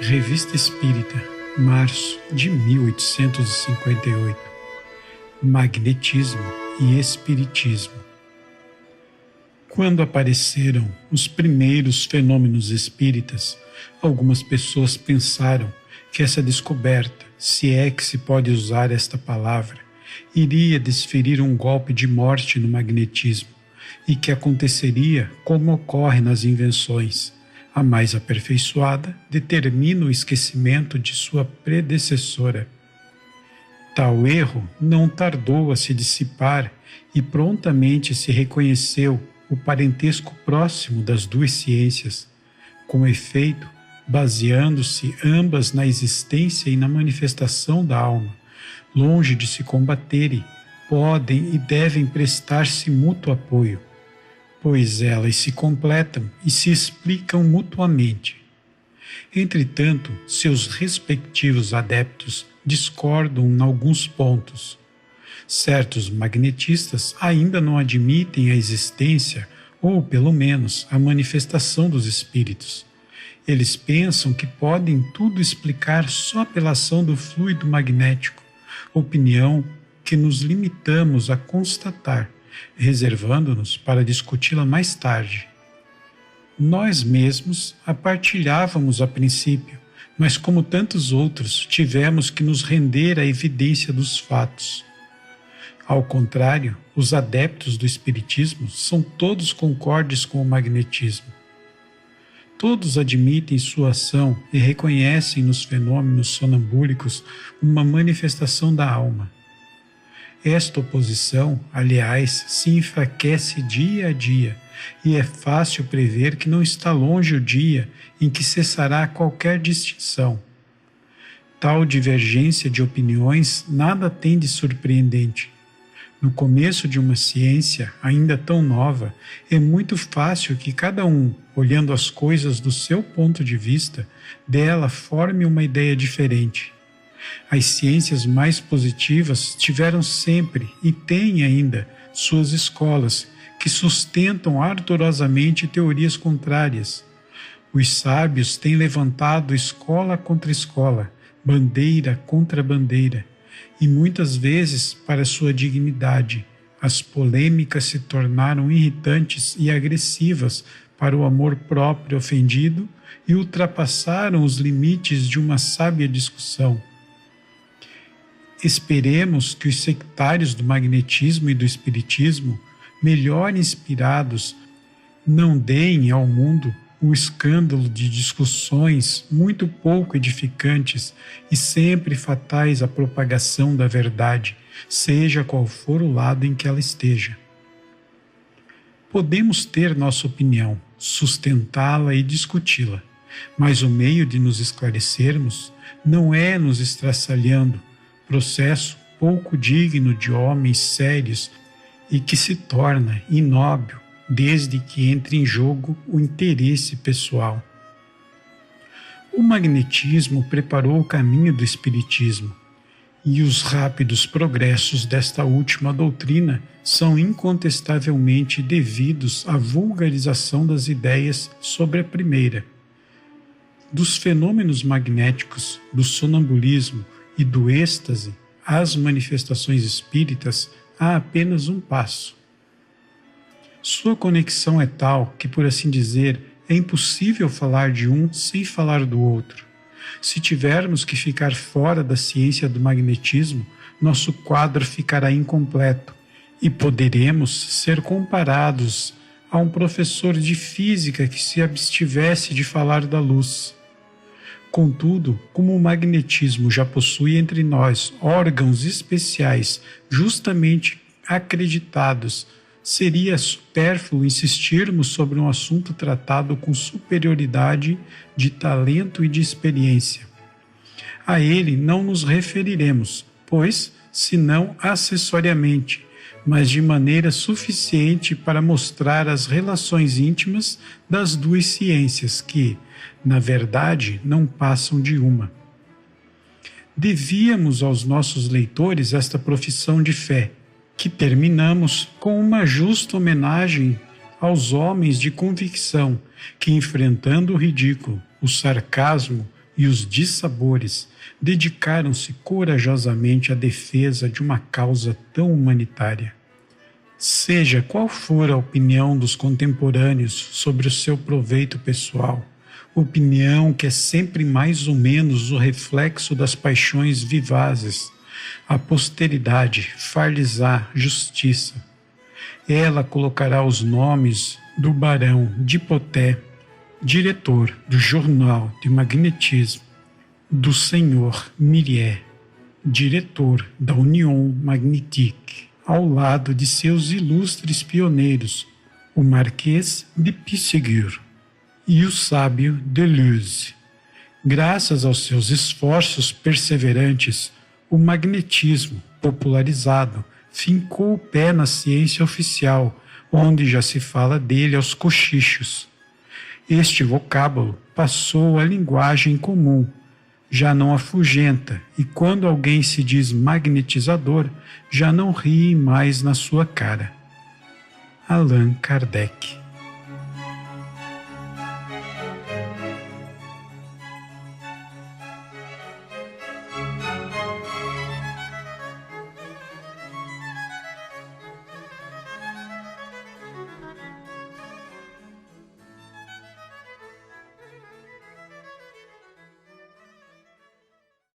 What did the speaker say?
Revista Espírita, março de 1858. Magnetismo e Espiritismo. Quando apareceram os primeiros fenômenos espíritas, algumas pessoas pensaram que essa descoberta, se é que se pode usar esta palavra, iria desferir um golpe de morte no magnetismo e que aconteceria como ocorre nas invenções. A mais aperfeiçoada determina o esquecimento de sua predecessora. Tal erro não tardou a se dissipar e prontamente se reconheceu o parentesco próximo das duas ciências. Com efeito, baseando-se ambas na existência e na manifestação da alma, longe de se combaterem, podem e devem prestar-se mútuo apoio, pois elas se completam e se explicam mutuamente. Entretanto, seus respectivos adeptos discordam em alguns pontos. Certos magnetistas ainda não admitem a existência, ou pelo menos a manifestação dos espíritos. Eles pensam que podem tudo explicar só pela ação do fluido magnético, opinião que nos limitamos a constatar, reservando-nos para discuti-la mais tarde. Nós mesmos a partilhávamos a princípio, mas como tantos outros, tivemos que nos render à evidência dos fatos. Ao contrário, os adeptos do Espiritismo são todos concordes com o magnetismo. Todos admitem sua ação e reconhecem nos fenômenos sonambúlicos uma manifestação da alma. Esta oposição, aliás, se enfraquece dia a dia, e é fácil prever que não está longe o dia em que cessará qualquer distinção. Tal divergência de opiniões nada tem de surpreendente. No começo de uma ciência ainda tão nova, é muito fácil que cada um, olhando as coisas do seu ponto de vista, dela forme uma ideia diferente. As ciências mais positivas tiveram sempre e têm ainda suas escolas que sustentam ardorosamente teorias contrárias. Os sábios têm levantado escola contra escola, bandeira contra bandeira, e muitas vezes, para sua dignidade, as polêmicas se tornaram irritantes e agressivas para o amor próprio ofendido e ultrapassaram os limites de uma sábia discussão. Esperemos que os sectários do magnetismo e do espiritismo, melhor inspirados, não deem ao mundo o escândalo de discussões muito pouco edificantes e sempre fatais à propagação da verdade, seja qual for o lado em que ela esteja. Podemos ter nossa opinião, sustentá-la e discuti-la, mas o meio de nos esclarecermos não é nos estraçalhando, processo pouco digno de homens sérios e que se torna inóbil desde que entre em jogo o interesse pessoal. O magnetismo preparou o caminho do espiritismo, e os rápidos progressos desta última doutrina são incontestavelmente devidos à vulgarização das ideias sobre a primeira. Dos fenômenos magnéticos, do sonambulismo e do êxtase às manifestações espíritas há apenas um passo. Sua conexão é tal que, por assim dizer, é impossível falar de um sem falar do outro. Se tivermos que ficar fora da ciência do magnetismo, nosso quadro ficará incompleto e poderemos ser comparados a um professor de física que se abstivesse de falar da luz. Contudo, como o magnetismo já possui entre nós órgãos especiais justamente acreditados, seria supérfluo insistirmos sobre um assunto tratado com superioridade de talento e de experiência. A ele não nos referiremos, pois, senão acessoriamente, mas de maneira suficiente para mostrar as relações íntimas das duas ciências que, na verdade, não passam de uma. Devíamos aos nossos leitores esta profissão de fé, que terminamos com uma justa homenagem aos homens de convicção que, enfrentando o ridículo, o sarcasmo e os dissabores dedicaram-se corajosamente à defesa de uma causa tão humanitária. Seja qual for a opinião dos contemporâneos sobre o seu proveito pessoal, opinião que é sempre mais ou menos o reflexo das paixões vivazes, a posteridade far-lhes-á justiça. Ela colocará os nomes do barão de Poté, diretor do Jornal de Magnetismo, do senhor Myrier, diretor da Union Magnétique, ao lado de seus ilustres pioneiros, o Marquês de Puységur e o sábio Deleuze. Graças aos seus esforços perseverantes, o magnetismo, popularizado, fincou o pé na ciência oficial, onde já se fala dele aos cochichos. Este vocábulo passou à linguagem comum, já não afugenta, e quando alguém se diz magnetizador, já não ri mais na sua cara. Allan Kardec.